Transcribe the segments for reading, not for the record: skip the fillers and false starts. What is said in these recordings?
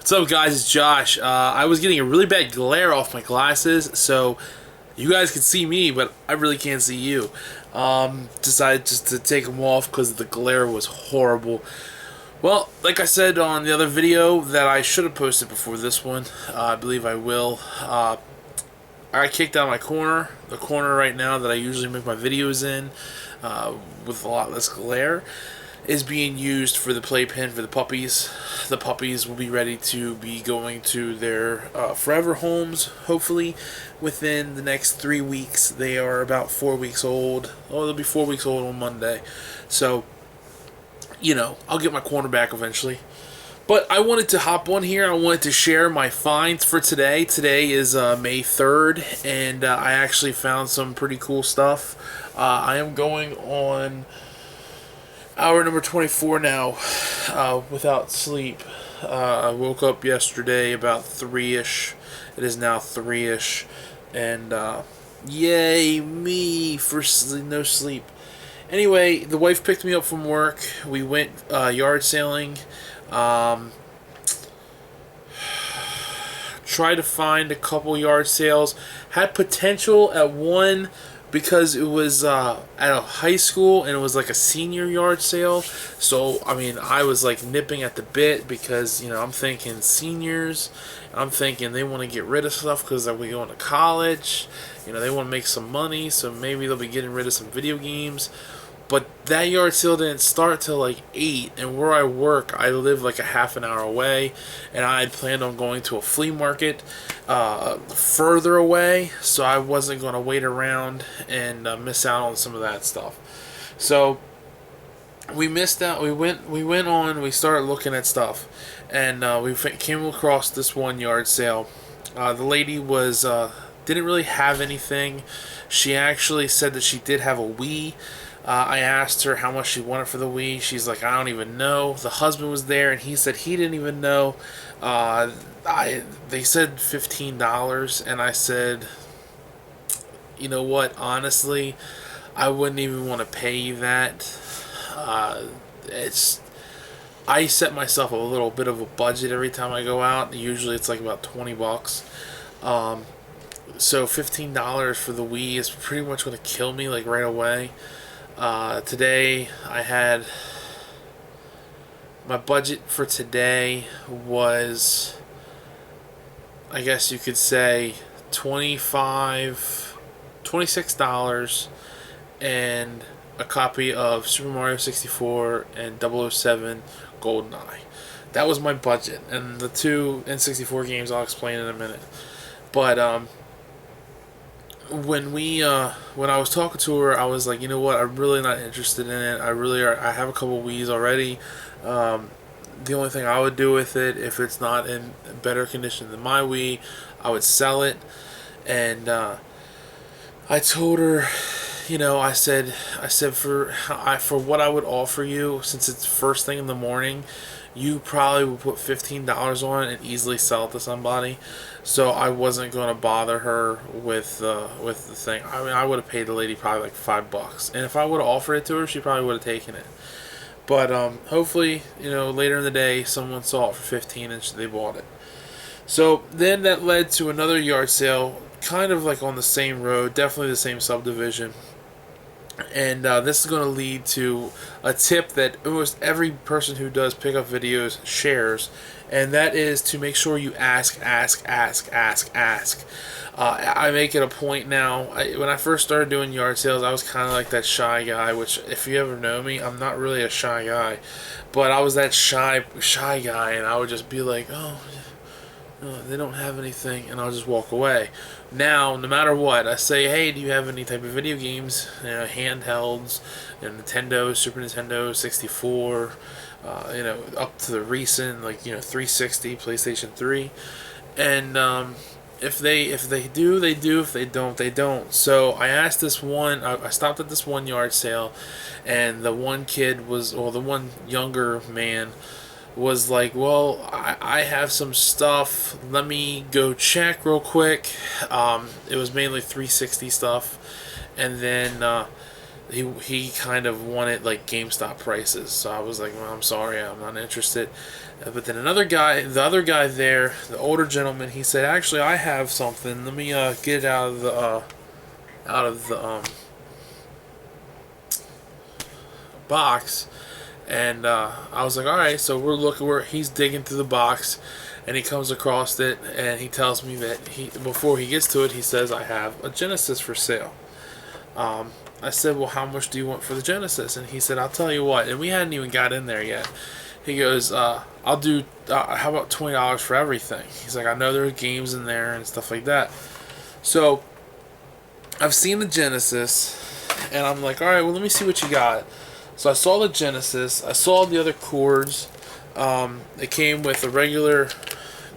What's up, guys? It's Josh. I was getting a really bad glare off my glasses, so you guys can see me, but I really can't see you. Decided just to take them off because the glare was horrible. Well, like I said on the other video that I should have posted before this one, I believe I will. I kicked out my corner, the corner right now that I usually make my videos in, with a lot less glare, is being used for the playpen for the puppies. The puppies will be ready to be going to their forever homes, hopefully, within the next 3 weeks. They are about 4 weeks old. Oh, they'll be 4 weeks old on Monday. So, I'll get my corner back eventually. But I wanted to hop on here. I wanted to share my finds for today. Today is May 3rd, and I actually found some pretty cool stuff. I am going on hour number 24 now, without sleep. I woke up yesterday about 3-ish. It is now 3-ish. And, yay me for no sleep. Anyway, the wife picked me up from work. We went yard sailing. Tried to find a couple yard sales. Had potential at one because it was at a high school and it was like a senior yard sale. So, I was like nipping at the bit because, I'm thinking seniors. I'm thinking they want to get rid of stuff because they'll be going to college. They want to make some money, so maybe they'll be getting rid of some video games. But that yard sale didn't start till like 8, and where I work, I live like a half an hour away, and I had planned on going to a flea market further away, so I wasn't going to wait around and miss out on some of that stuff. So we missed out. We started looking at stuff, and we came across this one yard sale. The lady didn't really have anything. She actually said that she did have a Wii. I asked her how much she wanted for the Wii. She's like, I don't even know. The husband was there, and he said he didn't even know. They said $15, and I said, you know what? Honestly, I wouldn't even want to pay you that. I set myself a little bit of a budget every time I go out. Usually, it's like about $20. So $15 for the Wii is pretty much going to kill me like right away. Today I had my budget for today was, I guess you could say, $26 and a copy of Super Mario 64 and 007 GoldenEye. That was my budget, and the two N64 games I'll explain in a minute. But when I was talking to her, I was like, you know what, I'm really not interested in it. I have a couple Wii's already. The only thing I would do with it, if it's not in better condition than my Wii, I would sell it. And I told her, I said for what I would offer you, since it's first thing in the morning, you probably would put $15 on it and easily sell it to somebody. So I wasn't going to bother her with the thing. I would have paid the lady probably like $5, and if I would have offered it to her, she probably would have taken it. But hopefully, later in the day, someone saw it for 15 and they bought it. So then that led to another yard sale, kind of like on the same road, definitely the same subdivision. And this is going to lead to a tip that almost every person who does pickup videos shares, and that is to make sure you ask. I make it a point now. When I first started doing yard sales, I was kind of like that shy guy, which if you ever know me, I'm not really a shy guy, but I was that shy guy, and I would just be like, oh, they don't have anything, and I'll just walk away. Now, no matter what, I say, hey, do you have any type of video games, handhelds, Nintendo, Super Nintendo, 64, up to the recent, 360, PlayStation 3, and if they do, they do. If they don't, they don't. So I asked this one. I stopped at this one yard sale, and the one younger man was like, well, I have some stuff. Let me go check real quick. It was mainly 360 stuff. And then he kind of wanted like GameStop prices. So I was like, well, I'm sorry, I'm not interested. But then another guy, the other guy there, the older gentleman, he said, actually, I have something. Let me get it out of the box. And I was like, all right. So we're looking where he's digging through the box, and he comes across it, and he tells me that before he gets to it, he says, I have a Genesis for sale. I said, well, how much do you want for the Genesis? And he said, I'll tell you what. And we hadn't even got in there yet. He goes, I'll do, how about $20 for everything? He's like, I know there's games in there and stuff like that. So I've seen the Genesis, and I'm like, all right, well, let me see what you got. So I saw the Genesis. I saw the other cords. It came with a regular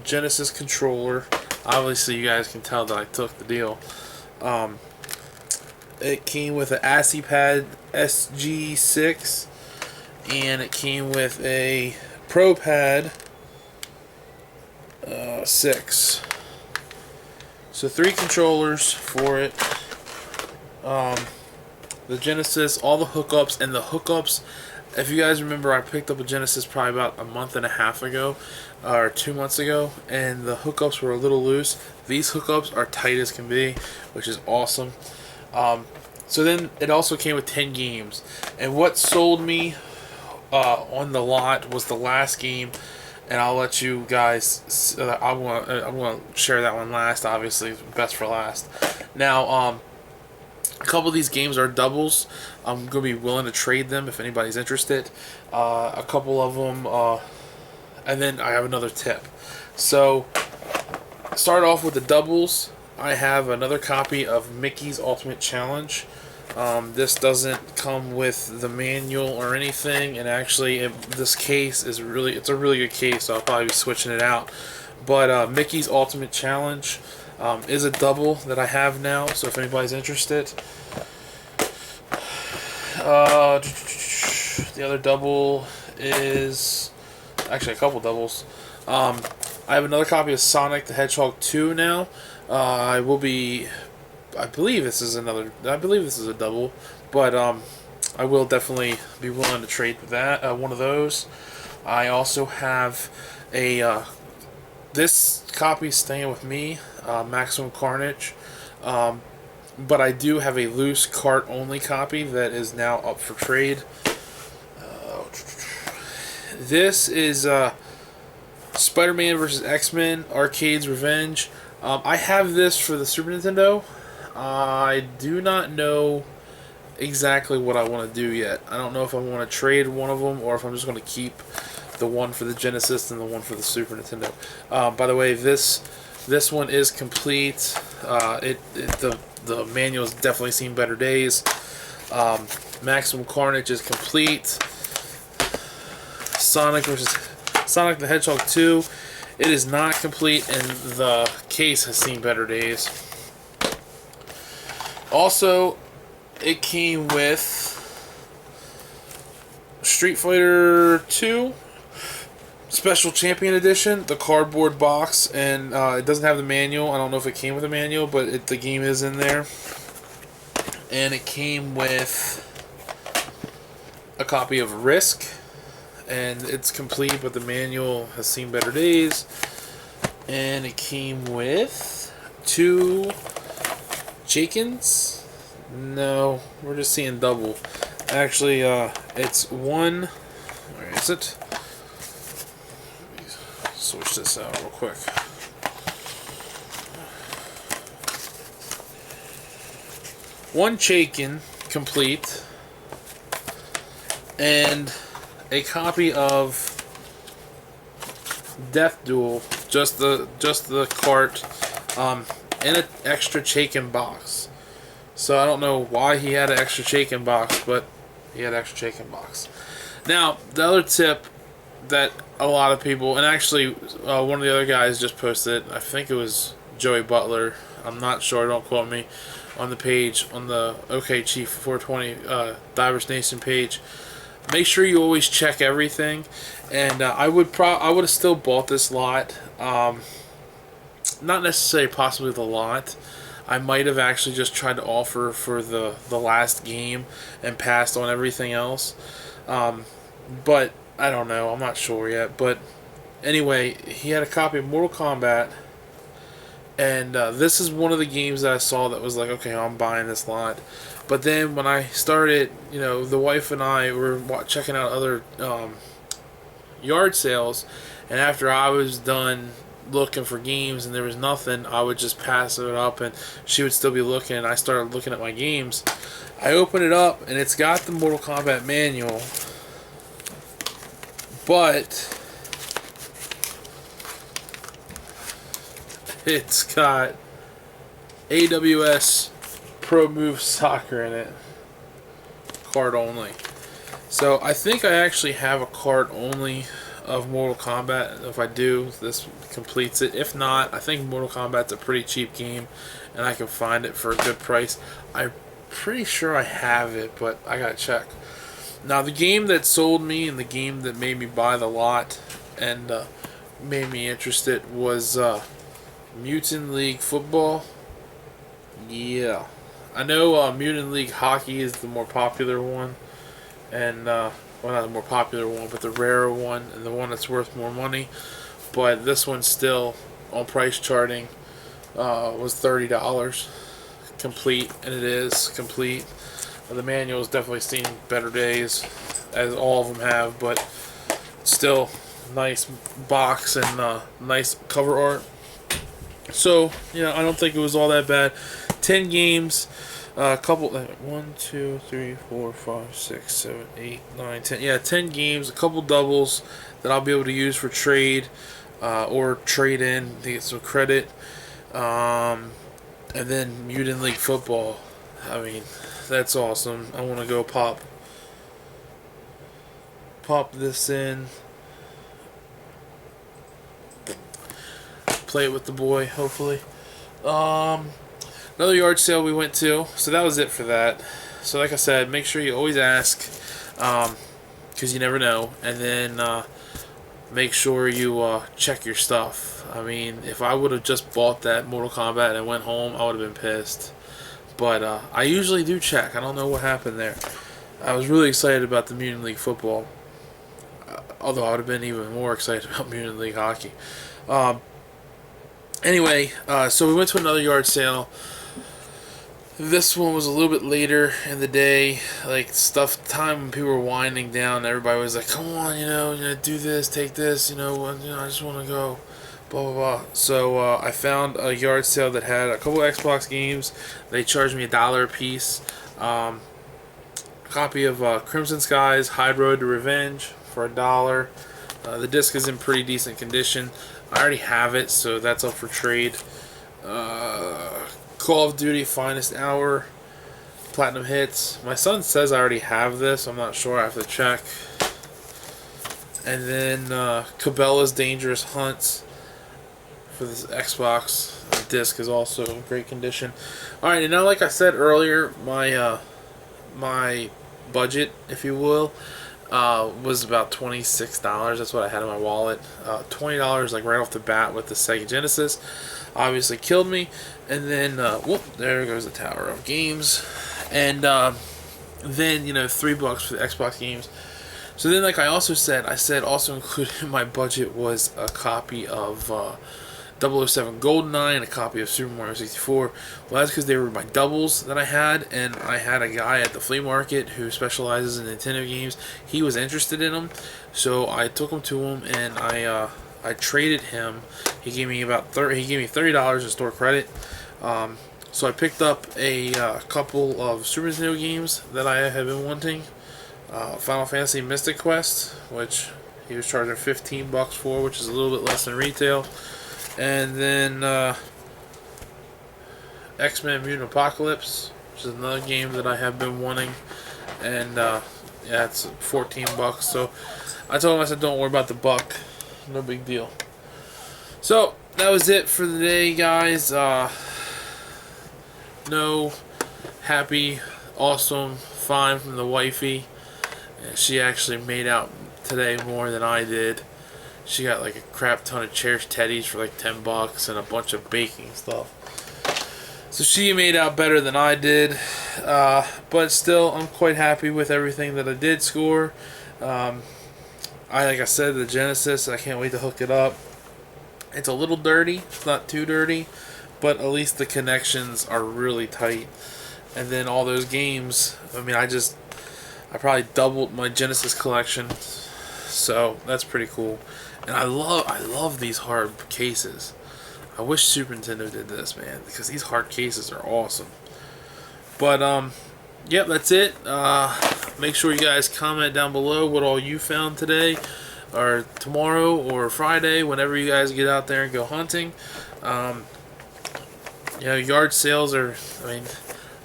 Genesis controller. Obviously, you guys can tell that I took the deal. It came with an ASCII SG6, and it came with a ProPad 6. So 3 controllers for it. The Genesis, all the hookups, and the hookups. If you guys remember, I picked up a Genesis probably about a month and a half ago, or 2 months ago, and the hookups were a little loose. These hookups are tight as can be, which is awesome. So then it also came with 10 games, and what sold me on the lot was the last game, and I'll let you guys. I'm gonna share that one last. Obviously, best for last. Now, a couple of these games are doubles. I'm gonna be willing to trade them if anybody's interested. A couple of them, and then I have another tip. So, start off with the doubles. I have another copy of Mickey's Ultimate Challenge. This doesn't come with the manual or anything, and actually, this case is it's a really good case, so I'll probably be switching it out. But Mickey's Ultimate Challenge is a double that I have now, so if anybody's interested. The other double is actually a couple doubles. I have another copy of Sonic the Hedgehog 2 now. I believe this is a double, but I will definitely be willing to trade that one of those. I also have this copy staying with me, Maximum Carnage, but I do have a loose cart only copy that is now up for trade. This is Spider-Man vs. X-Men Arcade's Revenge. I have this for the Super Nintendo. I do not know exactly what I want to do yet. I don't know if I want to trade one of them or if I'm just going to keep the one for the Genesis and the one for the Super Nintendo. By the way, this one is complete. The manual's definitely seen better days. Maximum Carnage is complete. Sonic the Hedgehog 2. It is not complete, and the case has seen better days. Also, it came with Street Fighter 2 Special Champion Edition, the cardboard box, and it doesn't have the manual. I don't know if it came with a manual, but the game is in there. And it came with a copy of Risk, and it's complete, but the manual has seen better days. And it came with 2 Chakins. No, we're just seeing double. Actually, it's one. Where is it? Let me switch this out real quick. One Chakin complete, and a copy of Death Duel, just the cart, in an extra Chakin box. So I don't know why he had an extra Chakin box, but he had an extra Chakin box. Now, the other tip that a lot of people, and actually one of the other guys just posted it, I think it was Joey Butler, I'm not sure, don't quote me, on the page, on the OK Chief 420 Divers Nation page. Make sure you always check everything, and I would have still bought this lot, not necessarily possibly the lot. I might have actually just tried to offer for the last game and passed on everything else. But I don't know. I'm not sure yet. But anyway, he had a copy of Mortal Kombat, and this is one of the games that I saw that was like, okay, I'm buying this lot. But then when I started, the wife and I were checking out other yard sales, and after I was done looking for games and there was nothing, I would just pass it up, and she would still be looking, and I started looking at my games. I opened it up, and it's got the Mortal Kombat manual, but it's got AWS Pro Move Soccer in it. Card only. So I think I actually have a card only of Mortal Kombat. If I do, this completes it. If not, I think Mortal Kombat's a pretty cheap game, and I can find it for a good price. I'm pretty sure I have it, but I gotta check. Now, the game that sold me and the game that made me buy the lot and made me interested was Mutant League Football. Yeah. I know Mutant League Hockey is the more popular one, and well, not the more popular one, but the rarer one, and the one that's worth more money. But this one still, on price charting, was $30 complete, and it is complete. The manual has definitely seen better days, as all of them have, but still nice box and nice cover art. So, I don't think it was all that bad. 10 games, a couple, 1, 2, 3, 4, 5, 6, 7, 8, 9, 10. Yeah, 10 games, a couple doubles that I'll be able to use for trade or trade in to get some credit. And then Mutant League Football. I mean, that's awesome. I want to go pop this in, play it with the boy, hopefully. Another yard sale we went to, so that was it for that. So like I said, make sure you always ask, because you never know. And then make sure you check your stuff. I mean, if I would have just bought that Mortal Kombat and went home, I would have been pissed. But I usually do check. I don't know what happened there. I was really excited about the Mutant League Football, although I would have been even more excited about Mutant League Hockey. Anyway, so we went to another yard sale. This one was a little bit later in the day, like time when people were winding down. Everybody was like, "Come on, do this, take this, I just want to go." Blah blah blah. So I found a yard sale that had a couple Xbox games. They charged me $1 a piece. Copy of Crimson Skies High Road to Revenge for $1. The disc is in pretty decent condition. I already have it, so that's up for trade. Call of Duty Finest Hour Platinum Hits. My son says I already have this. I'm not sure. I have to check. And then Cabela's Dangerous Hunts for this Xbox. The disc is also in great condition. Alright, and now like I said earlier, my budget, if you will, was about $26. That's what I had in my wallet. $20 like right off the bat with the Sega Genesis. Obviously killed me. And then, whoop, there goes the Tower of Games. And then, $3 for the Xbox games. So then, like I said also included in my budget was a copy of 007 GoldenEye and a copy of Super Mario 64. Well, that's because they were my doubles that I had, and I had a guy at the flea market who specializes in Nintendo games. He was interested in them, so I took them to him, and I traded him. He gave me $30 in store credit. So I picked up a couple of Super Nintendo games that I had been wanting. Final Fantasy Mystic Quest, which he was charging $15 for, which is a little bit less than retail. And then X-Men Mutant Apocalypse, which is another game that I have been wanting. And it's $14. So I told him, I said, don't worry about the buck. No big deal. So that was it for the day, guys. No happy, awesome, fine from the wifey. And she actually made out today more than I did. She got like a crap ton of Cherish Teddies for like $10 and a bunch of baking stuff. So she made out better than I did, but still, I'm quite happy with everything that I did score. Um, like I said, the Genesis, I can't wait to hook it up. It's a little dirty. It's not too dirty, but at least the connections are really tight. And then all those games. I mean, I probably doubled my Genesis collection, so that's pretty cool. And I love these hard cases. I wish Super Nintendo did this, man, because these hard cases are awesome. But yep, that's it. Make sure you guys comment down below what all you found today, or tomorrow, or Friday, whenever you guys get out there and go hunting. Um, yard sales are. I mean,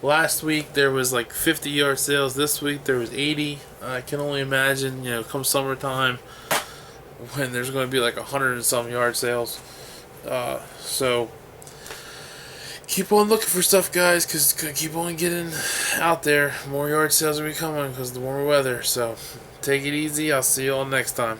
last week there was like 50 yard sales. This week there was 80. I can only imagine, come summertime, when there's going to be like 100 and some yard sales. So keep on looking for stuff, guys, because it's going to keep on getting out there. More yard sales will be coming because of the warmer weather. So take it easy. I'll see you all next time.